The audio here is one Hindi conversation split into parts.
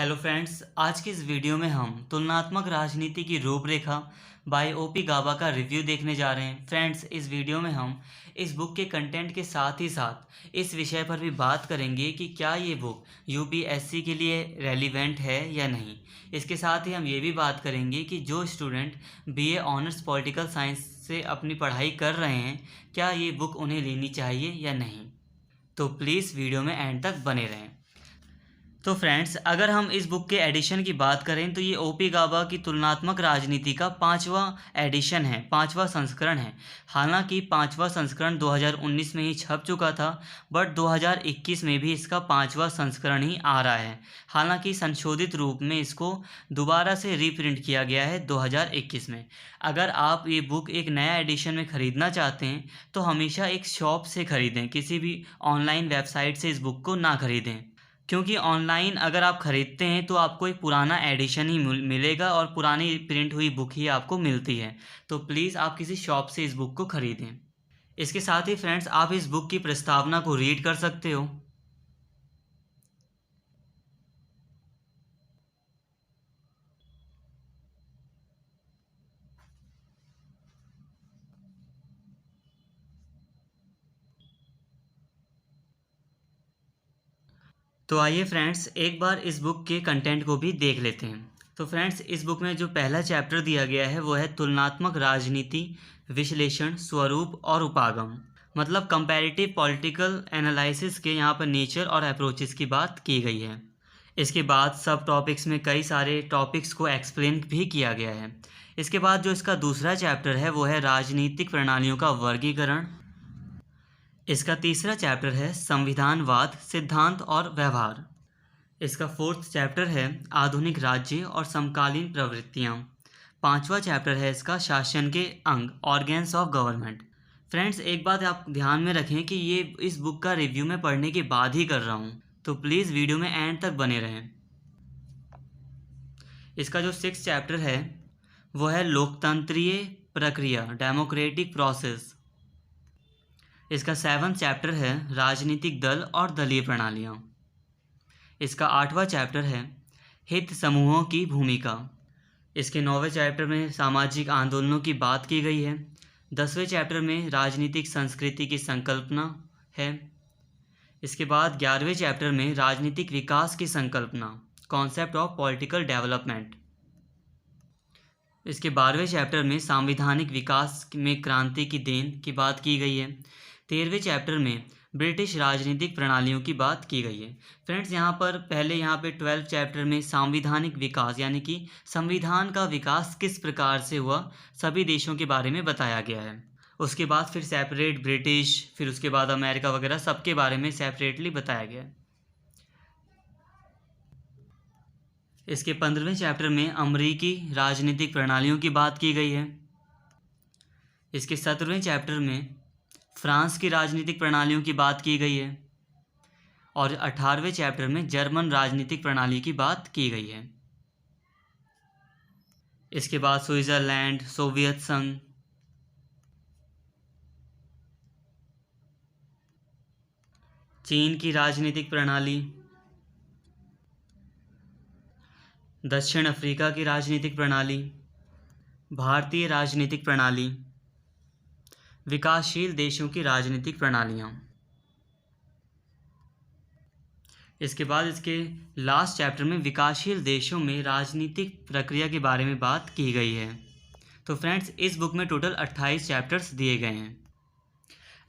हेलो फ्रेंड्स, आज की इस वीडियो में हम तुलनात्मक राजनीति की रूपरेखा बाय ओपी गाबा का रिव्यू देखने जा रहे हैं। फ्रेंड्स, इस वीडियो में हम इस बुक के कंटेंट के साथ ही साथ इस विषय पर भी बात करेंगे कि क्या ये बुक यूपीएससी के लिए रेलिवेंट है या नहीं। इसके साथ ही हम ये भी बात करेंगे कि जो student BA honours political science से अपनी पढ़ाई कर रहे हैं, क्या ये बुक उन्हें लेनी चाहिए या नहीं। तो प्लीज़ वीडियो में एंड तक बने रहें। तो फ्रेंड्स, अगर हम इस बुक के एडिशन की बात करें तो ये ओपी गाबा की तुलनात्मक राजनीति का 5वां एडिशन है, 5वां संस्करण है। हालांकि 5वां संस्करण 2019 में ही छप चुका था, बट 2021 में भी इसका 5वां संस्करण ही आ रहा है। हालांकि संशोधित रूप में इसको दोबारा से रीप्रिंट किया गया है 2021 में। अगर आप ये बुक एक नया एडिशन में ख़रीदना चाहते हैं तो हमेशा एक शॉप से ख़रीदें, किसी भी ऑनलाइन वेबसाइट से इस बुक को ना ख़रीदें, क्योंकि ऑनलाइन अगर आप ख़रीदते हैं तो आपको एक पुराना एडिशन ही मिलेगा और पुरानी प्रिंट हुई बुक ही आपको मिलती है। तो प्लीज़ आप किसी शॉप से इस बुक को ख़रीदें। इसके साथ ही फ्रेंड्स, आप इस बुक की प्रस्तावना को रीड कर सकते हो। तो आइए फ्रेंड्स, एक बार इस बुक के कंटेंट को भी देख लेते हैं। तो फ्रेंड्स, इस बुक में जो पहला चैप्टर दिया गया है वो है तुलनात्मक राजनीति, विश्लेषण, स्वरूप और उपागम। मतलब कंपैरेटिव पॉलिटिकल एनालिसिस के यहाँ पर नेचर और अप्रोचेस की बात की गई है। इसके बाद सब टॉपिक्स में कई सारे टॉपिक्स को एक्सप्लेन भी किया गया है। इसके बाद जो इसका दूसरा चैप्टर है वो है राजनीतिक प्रणालियों का वर्गीकरण। इसका तीसरा चैप्टर है संविधानवाद, सिद्धांत और व्यवहार। इसका फोर्थ चैप्टर है आधुनिक राज्य और समकालीन प्रवृत्तियाँ। पांचवा चैप्टर है इसका शासन के अंग, ऑर्गेन्स ऑफ गवर्नमेंट। फ्रेंड्स, एक बात आप ध्यान में रखें कि ये इस बुक का रिव्यू मैं पढ़ने के बाद ही कर रहा हूँ, तो प्लीज़ वीडियो में एंड तक बने रहें। इसका जो सिक्स्थ चैप्टर है वो है लोकतंत्रीय प्रक्रिया, डेमोक्रेटिक प्रोसेस। इसका सेवन्थ चैप्टर है राजनीतिक दल और दलीय प्रणालियाँ। इसका आठवां चैप्टर है हित समूहों की भूमिका। इसके 9वें चैप्टर में सामाजिक आंदोलनों की बात की गई है। 10वें चैप्टर में राजनीतिक संस्कृति की संकल्पना है। इसके बाद 11वें चैप्टर में राजनीतिक विकास की संकल्पना, कॉन्सेप्ट ऑफ पॉलिटिकल डेवलपमेंट। इसके 12वें चैप्टर में संवैधानिक विकास में क्रांति की देन की बात की गई है। 13वें चैप्टर में ब्रिटिश राजनीतिक प्रणालियों की बात की गई है। फ्रेंड्स, यहाँ पर पहले यहाँ पे 12 चैप्टर में संवैधानिक विकास यानी कि संविधान का विकास किस प्रकार से हुआ सभी देशों के बारे में बताया गया है। उसके बाद फिर सेपरेट ब्रिटिश, फिर उसके बाद अमेरिका वगैरह सबके बारे में सेपरेटली बताया गया है। इसके 15वें चैप्टर में अमेरिकी राजनीतिक प्रणालियों की बात की गई है। इसके 17वें चैप्टर में फ्रांस की राजनीतिक प्रणालियों की बात की गई है और 18वें चैप्टर में जर्मन राजनीतिक प्रणाली की बात की गई है। इसके बाद स्विट्ज़रलैंड, सोवियत संघ, चीन की राजनीतिक प्रणाली, दक्षिण अफ्रीका की राजनीतिक प्रणाली, भारतीय राजनीतिक प्रणाली, विकासशील देशों की राजनीतिक प्रणालियाँ। इसके बाद इसके लास्ट चैप्टर में विकासशील देशों में राजनीतिक प्रक्रिया के बारे में बात की गई है। तो फ्रेंड्स, इस बुक में टोटल 28 चैप्टर्स दिए गए हैं।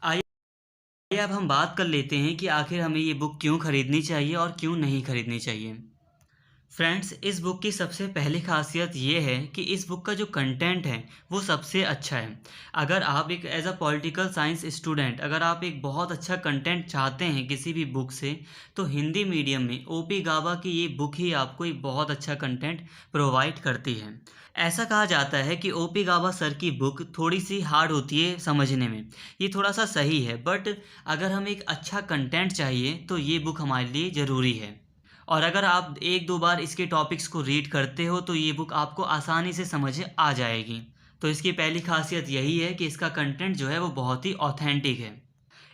आइए अब हम बात कर लेते हैं कि आखिर हमें ये बुक क्यों ख़रीदनी चाहिए और क्यों नहीं ख़रीदनी चाहिए। फ्रेंड्स, इस बुक की सबसे पहली खासियत ये है कि इस बुक का जो कंटेंट है वो सबसे अच्छा है। अगर आप एक as a political science student अगर आप एक बहुत अच्छा कंटेंट चाहते हैं किसी भी बुक से, तो हिंदी मीडियम में ओपी गाबा की ये बुक ही आपको एक बहुत अच्छा कंटेंट प्रोवाइड करती है। ऐसा कहा जाता है कि ओपी गाबा सर की बुक थोड़ी सी हार्ड होती है समझने में, ये थोड़ा सा सही है, बट अगर हमें एक अच्छा कंटेंट चाहिए तो ये बुक हमारे लिए ज़रूरी है। और अगर आप एक दो बार इसके टॉपिक्स को रीड करते हो तो ये बुक आपको आसानी से समझ आ जाएगी। तो इसकी पहली खासियत यही है कि इसका कंटेंट जो है वो बहुत ही ऑथेंटिक है।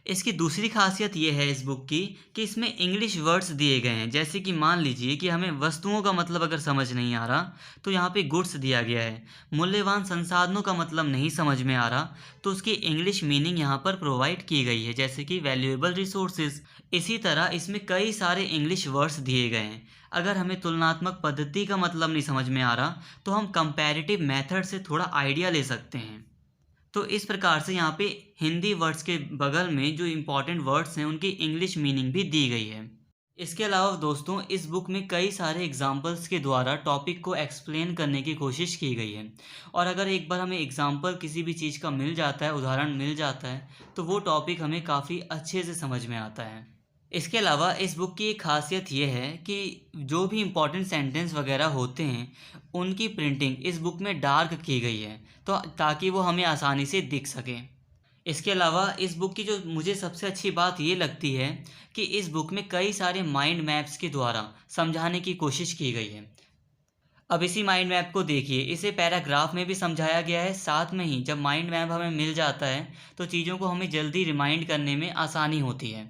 इसकी दूसरी खासियत ये है इस बुक की कि इसमें इंग्लिश वर्ड्स दिए गए हैं। जैसे कि मान लीजिए कि हमें वस्तुओं का मतलब अगर समझ नहीं आ रहा तो यहाँ पे गुड्स दिया गया है। मूल्यवान संसाधनों का मतलब नहीं समझ में आ रहा तो उसकी इंग्लिश मीनिंग यहाँ पर प्रोवाइड की गई है, जैसे कि वैल्यूएबल रिसोर्सेज। इसी तरह इसमें कई सारे इंग्लिश वर्ड्स दिए गए हैं। अगर हमें तुलनात्मक पद्धति का मतलब नहीं समझ में आ रहा तो हम कंपैरेटिव मेथड से थोड़ा आइडिया ले सकते हैं। तो इस प्रकार से यहाँ पे हिंदी वर्ड्स के बगल में जो इम्पोर्टेंट वर्ड्स हैं उनकी इंग्लिश मीनिंग भी दी गई है। इसके अलावा दोस्तों इस बुक में कई सारे एग्जाम्पल्स के द्वारा टॉपिक को एक्सप्लेन करने की कोशिश की गई है। और अगर एक बार हमें एग्जाम्पल किसी भी चीज़ का मिल जाता है, उदाहरण मिल जाता है, तो वो टॉपिक हमें काफ़ी अच्छे से समझ में आता है। इसके अलावा इस बुक की एक खासियत ये है कि जो भी इम्पोर्टेंट सेंटेंस वगैरह होते हैं उनकी प्रिंटिंग इस बुक में डार्क की गई है, तो ताकि वो हमें आसानी से दिख सके। इसके अलावा इस बुक की जो मुझे सबसे अच्छी बात ये लगती है कि इस बुक में कई सारे माइंड मैप्स के द्वारा समझाने की कोशिश की गई है। अब इसी माइंड मैप को देखिए, इसे पैराग्राफ में भी समझाया गया है। साथ में ही जब माइंड मैप हमें मिल जाता है तो चीज़ों को हमें जल्दी रिमाइंड करने में आसानी होती है।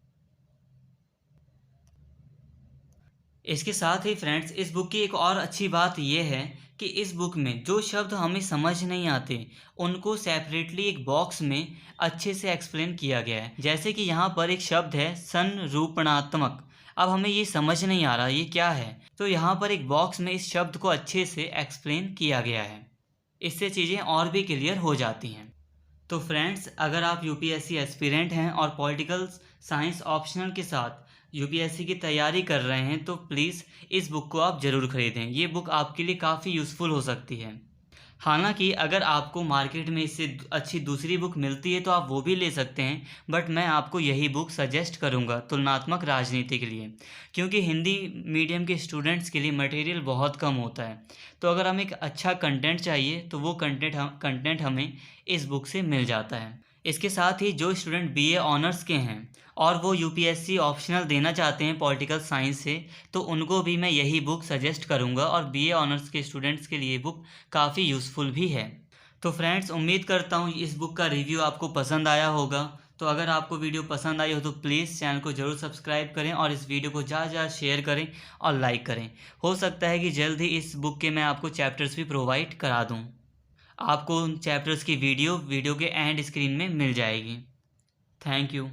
इसके साथ ही फ्रेंड्स इस बुक की एक और अच्छी बात यह है कि इस बुक में जो शब्द हमें समझ नहीं आते उनको सेपरेटली एक बॉक्स में अच्छे से एक्सप्लेन किया गया है। जैसे कि यहाँ पर एक शब्द है संरूपणात्मक। अब हमें ये समझ नहीं आ रहा ये क्या है, तो यहाँ पर एक बॉक्स में इस शब्द को अच्छे से एक्सप्लेन किया गया है। इससे चीज़ें और भी क्लियर हो जाती हैं। तो फ्रेंड्स अगर आप यूपीएससी एस्पिरेंट हैं और पॉलिटिकल साइंस ऑप्शनल के साथ यूपीएससी की तैयारी कर रहे हैं तो प्लीज़ इस बुक को आप ज़रूर ख़रीदें। ये बुक आपके लिए काफ़ी यूज़फुल हो सकती है। हालांकि अगर आपको मार्केट में इससे अच्छी दूसरी बुक मिलती है तो आप वो भी ले सकते हैं, बट मैं आपको यही बुक सजेस्ट करूंगा तुलनात्मक राजनीति के लिए, क्योंकि हिंदी मीडियम के स्टूडेंट्स के लिए मटेरियल बहुत कम होता है। तो अगर हमें एक अच्छा कंटेंट चाहिए तो वो कंटेंट हमें इस बुक से मिल जाता है। इसके साथ ही जो स्टूडेंट बीए ऑनर्स के हैं और वो यूपीएससी ऑप्शनल देना चाहते हैं पॉलिटिकल साइंस से, तो उनको भी मैं यही बुक सजेस्ट करूंगा। और बीए ऑनर्स के स्टूडेंट्स के लिए बुक काफ़ी यूज़फुल भी है। तो फ्रेंड्स उम्मीद करता हूँ इस बुक का रिव्यू आपको पसंद आया होगा। तो अगर आपको वीडियो पसंद आई हो तो प्लीज़ चैनल को ज़रूर सब्सक्राइब करें और इस वीडियो को ज़्यादा ज़्यादा शेयर करें और लाइक करें। हो सकता है कि जल्द ही इस बुक के मैं आपको चैप्टर्स भी प्रोवाइड करा दूँ। आपको उन चैप्टर्स की वीडियो के एंड स्क्रीन में मिल जाएगी। Thank you.